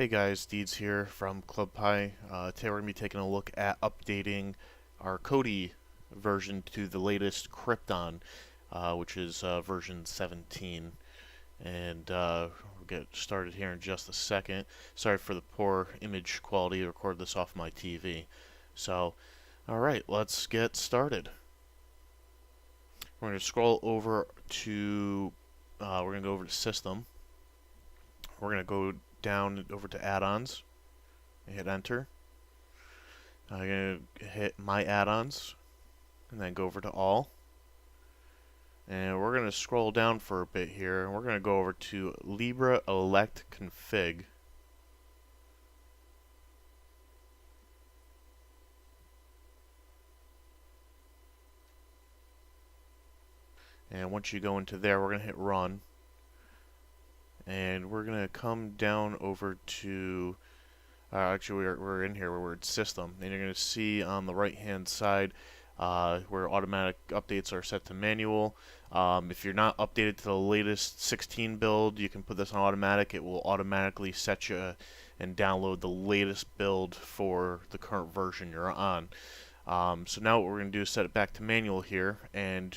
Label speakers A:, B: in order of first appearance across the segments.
A: Hey guys, Deeds here from Club. Today we're going to be taking a look at updating our Kodi version to the latest Krypton, which is version 17. And we'll get started here in just a second. Sorry for the poor image quality. I recorded this off my TV. So, alright, let's get started. We're going to scroll over to, we're going to go over to System. We're going to go down over to add-ons and hit enter. I'm going to hit my add-ons and then go over to all, and we're going to scroll down for a bit here, and we're going to go over to Libre Elect Config. And once you go into there, we're going to hit run. And we're going to come down over to, actually we're in here where we're in system, and you're going to see on the right hand side where automatic updates are set to manual. If you're not updated to the latest 16 build, you can put this on automatic. It will automatically set you and download the latest build for the current version you're on. So now what we're going to do is set it back to manual here, and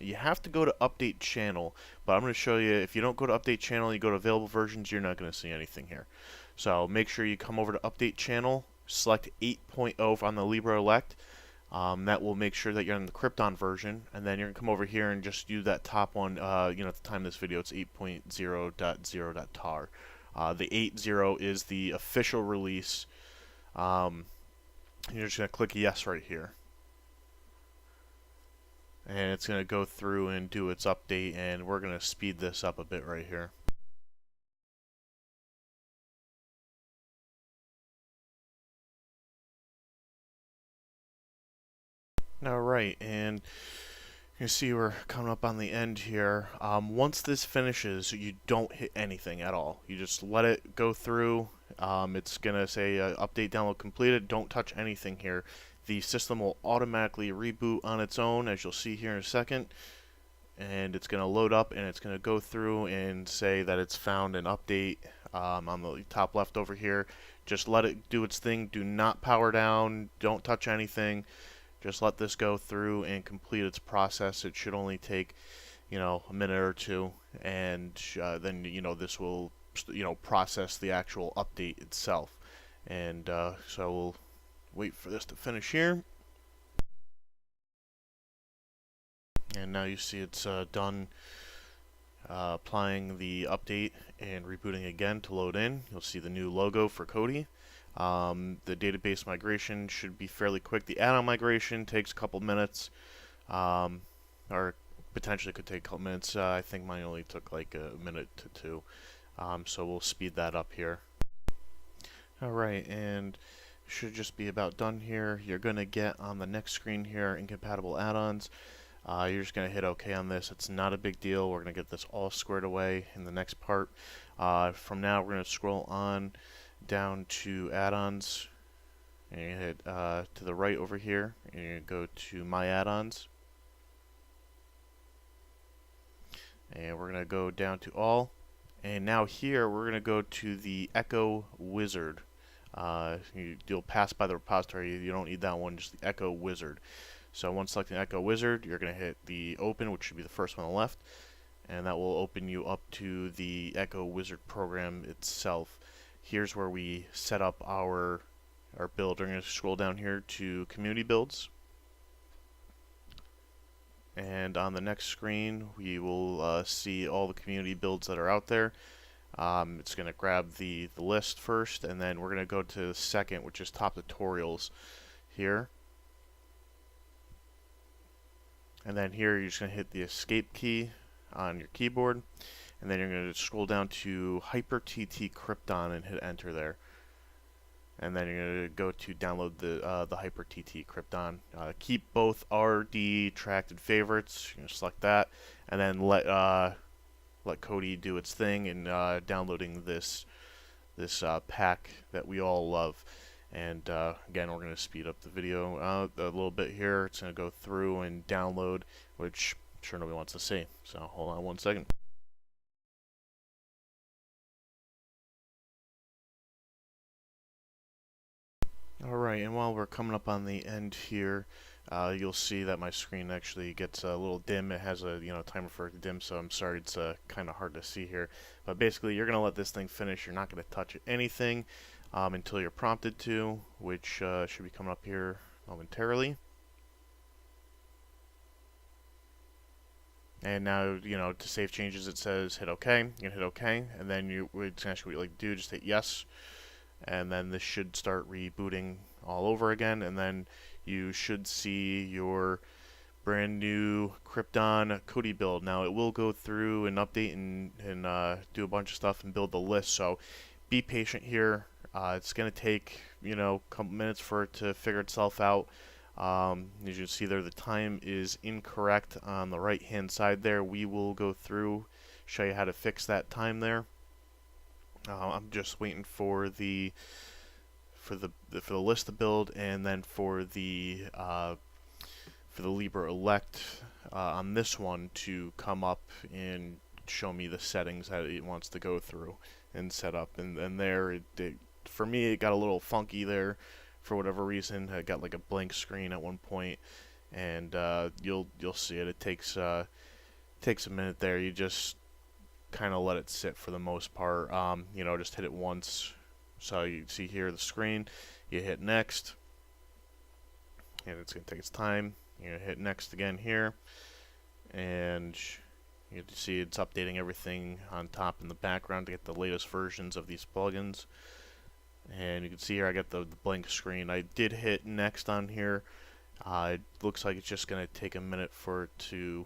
A: you have to go to update channel, but I'm going to show you, if you don't go to update channel, you go to available versions, you're not going to see anything here. So make sure you come over to update channel, select 8.0 on the Libre Elect. That will make sure that you're in the Krypton version, and then you're going to come over here and just use that top one. At the time of this video, it's 8.0.0.tar. The 8.0 is the official release. You're just going to click yes right here. And it's going to go through and do its update, and we're going to speed this up a bit right here. Alright, and you see we're coming up on the end here. Once this finishes, you don't hit anything at all. You just let it go through. It's going to say update download completed. Don't touch anything here. The system will automatically reboot on its own, as you'll see here in a second, and it's going to load up, and it's going to go through and say that it's found an update on the top left over here. Just let it do its thing. Do not power down. Don't touch anything. Just let this go through and complete its process. It should only take, a minute or two, and then this will process the actual update itself. And so we'll wait for this to finish here, and now you see it's done applying the update and rebooting again to load in. You'll see the new logo for Kodi. The database migration should be fairly quick. The add-on migration takes a couple minutes, or potentially could take a couple minutes. I think mine only took like a minute to two, so we'll speed that up here. Alright, and should just be about done here. You're going to get on the next screen here incompatible add-ons. You're just going to hit OK on this. It's not a big deal. We're going to get this all squared away in the next part. From now, we're going to scroll on down to add-ons, and you hit to the right over here, and you go to my add-ons, and we're going to go down to all, and now here we're going to go to the Echo Wizard. You'll pass by the repository. You don't need that one, just the Echo Wizard. So once selecting Echo Wizard, you're going to hit the open, which should be the first one on the left, and that will open you up to the Echo Wizard program itself. Here's where we set up our build. We're going to scroll down here to community builds, and on the next screen we will see all the community builds that are out there. It's going to grab the list first, and then we're going to go to the second, which is top tutorials here. And then here you're just going to hit the escape key on your keyboard, and then you're going to scroll down to HyperTT Krypton and hit enter there. And then you're going to go to download the HyperTT Krypton. Keep both RD tracked and favorites. You're going to select that, and then let Kodi do its thing in downloading this pack that we all love. And again, we're going to speed up the video a little bit here. It's going to go through and download, which I'm sure nobody wants to see. So hold on one second. Alright, and while we're coming up on the end here, you'll see that my screen actually gets a little dim. It has a timer for it to dim, so I'm sorry it's kind of hard to see here. But basically, you're going to let this thing finish. You're not going to touch anything until you're prompted to, which should be coming up here momentarily. And now, to save changes, it says hit OK. You can hit OK, and then it's actually what you like to do, just hit yes. And then this should start rebooting all over again, and then you should see your brand new Krypton Kodi build. Now it will go through and update and do a bunch of stuff and build the list, so be patient here. It's going to take a couple minutes for it to figure itself out. As you can see there, the time is incorrect on the right hand side there. We will go through, show you how to fix that time there. I'm just waiting for the list to build, and then for the Libra Elect on this one to come up and show me the settings that it wants to go through and set up. And there, for me, it got a little funky there for whatever reason. I got like a blank screen at one point, and you'll see it. It takes a minute there. You just kind of let it sit for the most part. Just hit it once. So you see here the screen. You hit next, and it's going to take its time. You're going to hit next again here, and you see it's updating everything on top in the background to get the latest versions of these plugins. And you can see here I got the blank screen. I did hit next on here. It looks like it's just going to take a minute for it to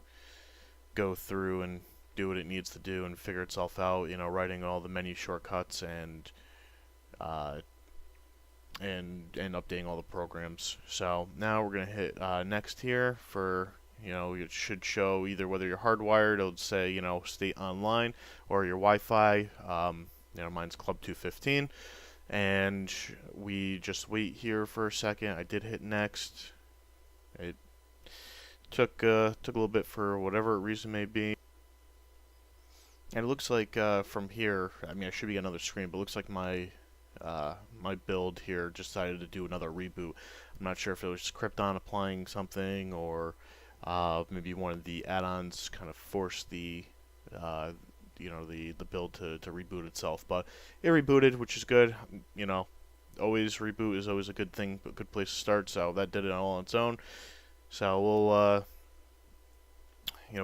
A: go through and do what it needs to do and figure itself out, writing all the menu shortcuts and updating all the programs. So now we're going to hit next here for, it should show either whether you're hardwired, it'll say, stay online, or your Wi-Fi. Mine's Klub 215. And we just wait here for a second. I did hit next. It took a little bit for whatever reason may be. And it looks like from here, I should be another screen, but it looks like my build here just decided to do another reboot. I'm not sure if it was just Krypton applying something, or maybe one of the add-ons kind of forced the build to reboot itself. But it rebooted, which is good. Always reboot is always a good thing, a good place to start. So that did it all on its own. So we'll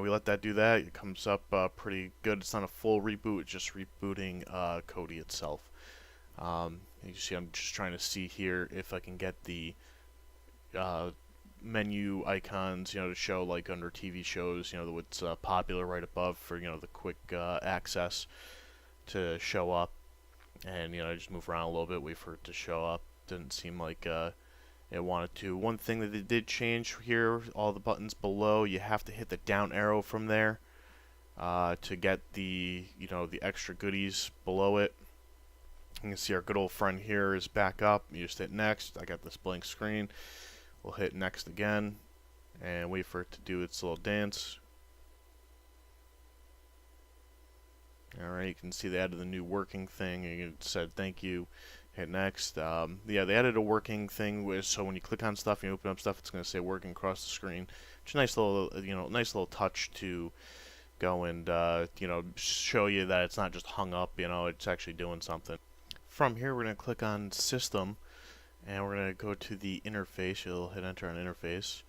A: we let that do that. It comes up pretty good. It's not a full reboot, it's just rebooting Kodi itself. You see, I'm just trying to see here if I can get the menu icons, to show like under TV shows, what's popular right above for, the quick access to show up. And, just move around a little bit, wait for it to show up. Didn't seem like it wanted to. One thing that they did change here, all the buttons below, you have to hit the down arrow from there to get the the extra goodies below it. You can see our good old friend here is back up. You just hit next. I got this blank screen. We'll hit next again and wait for it to do its little dance. Alright, you can see they added the new working thing. You said thank you. Hit next. Yeah, they added a working thing so when you click on stuff and you open up stuff, it's going to say working across the screen. It's a nice little touch to go and show you that it's not just hung up. It's actually doing something. From here, we're going to click on System, and we're going to go to the interface. You'll hit Enter on Interface.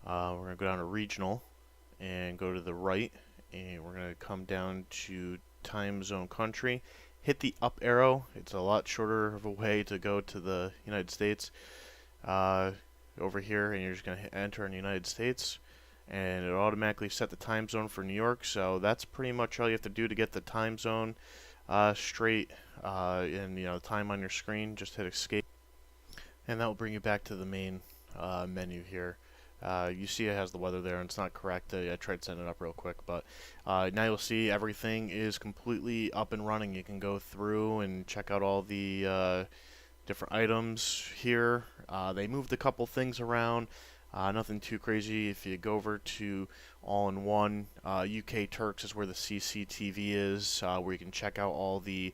A: We're going to go down to Regional and go to the right, and we're going to come down to Time Zone Country. Hit the up arrow. It's a lot shorter of a way to go to the United States over here, and you're just going to hit Enter in the United States, and it automatically set the time zone for New York. So that's pretty much all you have to do to get the time zone straight and the time on your screen. Just hit Escape, and that will bring you back to the main menu here. You see it has the weather there, and it's not correct. I tried setting it up real quick, but now you'll see everything is completely up and running. You can go through and check out all the different items here. They moved a couple things around. Nothing too crazy. If you go over to All-in-One, UK Turks is where the CCTV is, where you can check out all the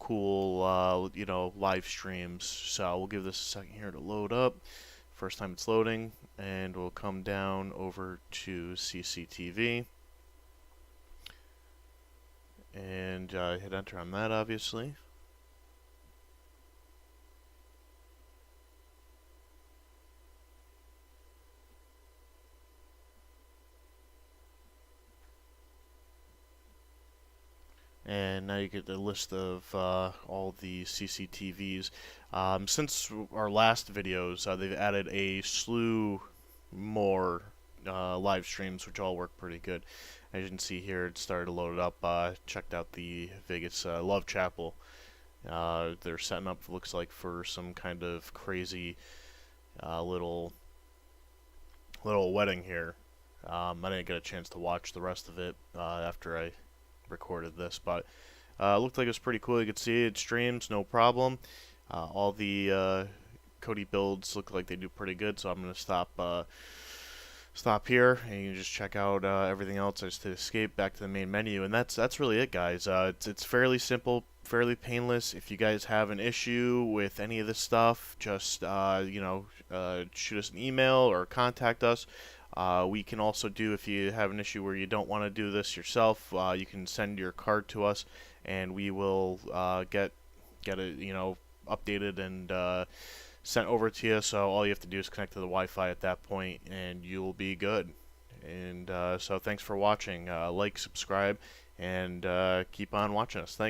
A: cool, live streams. So we'll give this a second here to load up. First time it's loading, and we'll come down over to CCTV and hit enter on that, obviously. And now you get the list of all the CCTVs. Since our last videos, they've added a slew more live streams, which all work pretty good. As you can see here, it started to load up. Checked out the Vegas Love Chapel. They're setting up, looks like, for some kind of crazy little wedding here. I didn't get a chance to watch the rest of it after I recorded this, but looked like it was pretty cool. You could see it streams, no problem. All the Kodi builds look like they do pretty good, so I'm going to stop here, and you can just check out everything else. I just hit escape back to the main menu, and that's really it, guys. It's fairly simple, fairly painless. If you guys have an issue with any of this stuff, just shoot us an email or contact us. We can also do, if you have an issue where you don't want to do this yourself, you can send your card to us, and we will get it updated and sent over to you. So all you have to do is connect to the Wi-Fi at that point, and you'll be good. And so thanks for watching. Like, subscribe, and keep on watching us. Thanks.